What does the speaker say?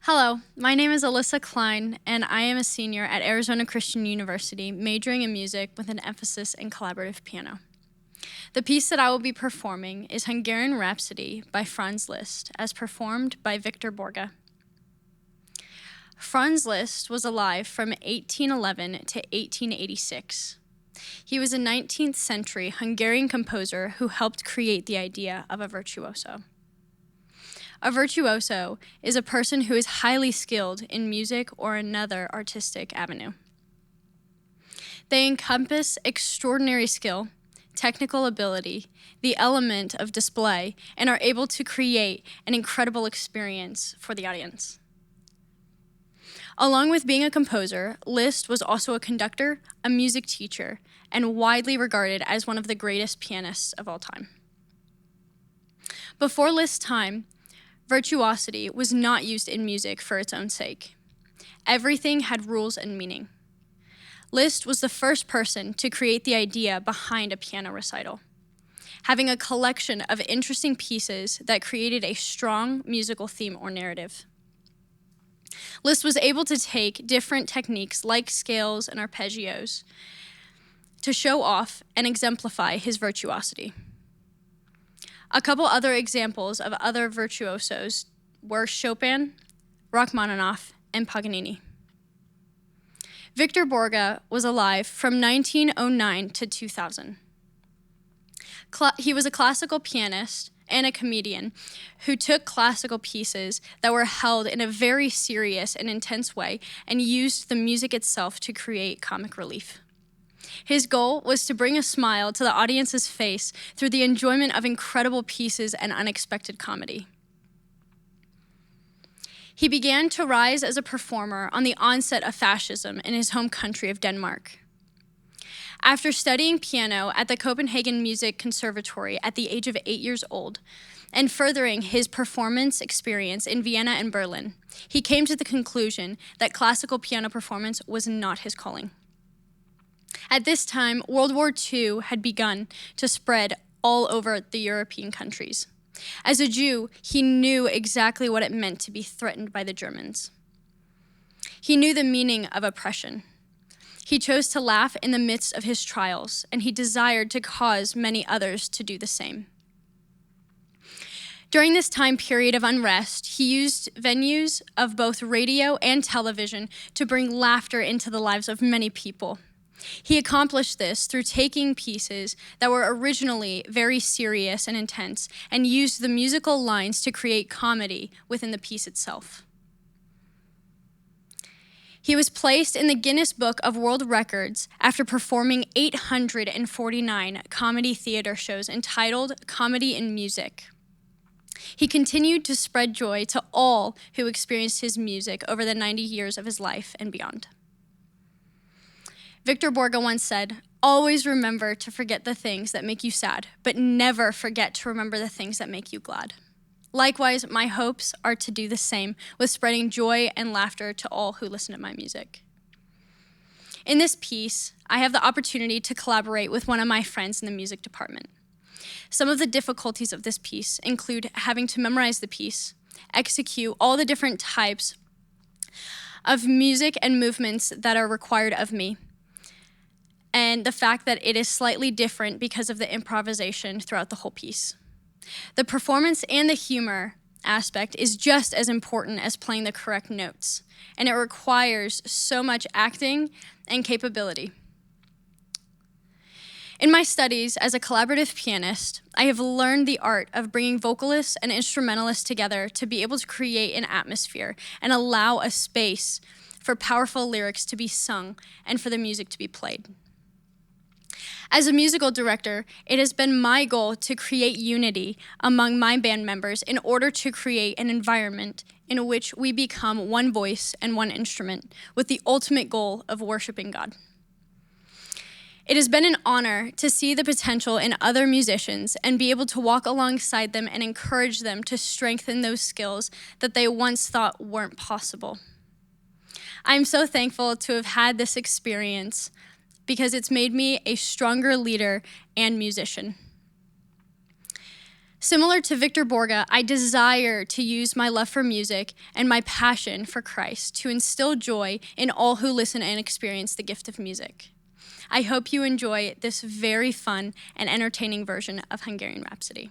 Hello, my name is Alyssa Cline, and I am a senior at Arizona Christian University, majoring in music with an emphasis in collaborative piano. The piece that I will be performing is Hungarian Rhapsody by Franz Liszt, as performed by Victor Borge. Franz Liszt was alive from 1811 to 1886. He was a 19th century Hungarian composer who helped create the idea of a virtuoso. A virtuoso is a person who is highly skilled in music or another artistic avenue. They encompass extraordinary skill, technical ability, the element of display, and are able to create an incredible experience for the audience. Along with being a composer, Liszt was also a conductor, a music teacher, and widely regarded as one of the greatest pianists of all time. Before Liszt's time, virtuosity was not used in music for its own sake. Everything had rules and meaning. Liszt was the first person to create the idea behind a piano recital, having a collection of interesting pieces that created a strong musical theme or narrative. Liszt was able to take different techniques like scales and arpeggios to show off and exemplify his virtuosity. A couple other examples of other virtuosos were Chopin, Rachmaninoff, and Paganini. Victor Borge was alive from 1909 to 2000. He was a classical pianist and a comedian who took classical pieces that were held in a very serious and intense way and used the music itself to create comic relief. His goal was to bring a smile to the audience's face through the enjoyment of incredible pieces and unexpected comedy. He began to rise as a performer on the onset of fascism in his home country of Denmark. After studying piano at the Copenhagen Music Conservatory at the age of 8 years old, and furthering his performance experience in Vienna and Berlin, he came to the conclusion that classical piano performance was not his calling. At this time, World War II had begun to spread all over the European countries. As a Jew, he knew exactly what it meant to be threatened by the Germans. He knew the meaning of oppression. He chose to laugh in the midst of his trials, and he desired to cause many others to do the same. During this time period of unrest, he used venues of both radio and television to bring laughter into the lives of many people. He accomplished this through taking pieces that were originally very serious and intense and used the musical lines to create comedy within the piece itself. He was placed in the Guinness Book of World Records after performing 849 comedy theater shows entitled Comedy in Music. He continued to spread joy to all who experienced his music over the 90 years of his life and beyond. Victor Borge once said, "Always remember to forget the things that make you sad, but never forget to remember the things that make you glad." Likewise, my hopes are to do the same with spreading joy and laughter to all who listen to my music. In this piece, I have the opportunity to collaborate with one of my friends in the music department. Some of the difficulties of this piece include having to memorize the piece, execute all the different types of music and movements that are required of me, and the fact that it is slightly different because of the improvisation throughout the whole piece. The performance and the humor aspect is just as important as playing the correct notes, and it requires so much acting and capability. In my studies as a collaborative pianist, I have learned the art of bringing vocalists and instrumentalists together to be able to create an atmosphere and allow a space for powerful lyrics to be sung and for the music to be played. As a musical director, it has been my goal to create unity among my band members in order to create an environment in which we become one voice and one instrument, with the ultimate goal of worshiping God. It has been an honor to see the potential in other musicians and be able to walk alongside them and encourage them to strengthen those skills that they once thought weren't possible. I'm so thankful to have had this experience because it's made me a stronger leader and musician. Similar to Victor Borge, I desire to use my love for music and my passion for Christ to instill joy in all who listen and experience the gift of music. I hope you enjoy this very fun and entertaining version of Hungarian Rhapsody.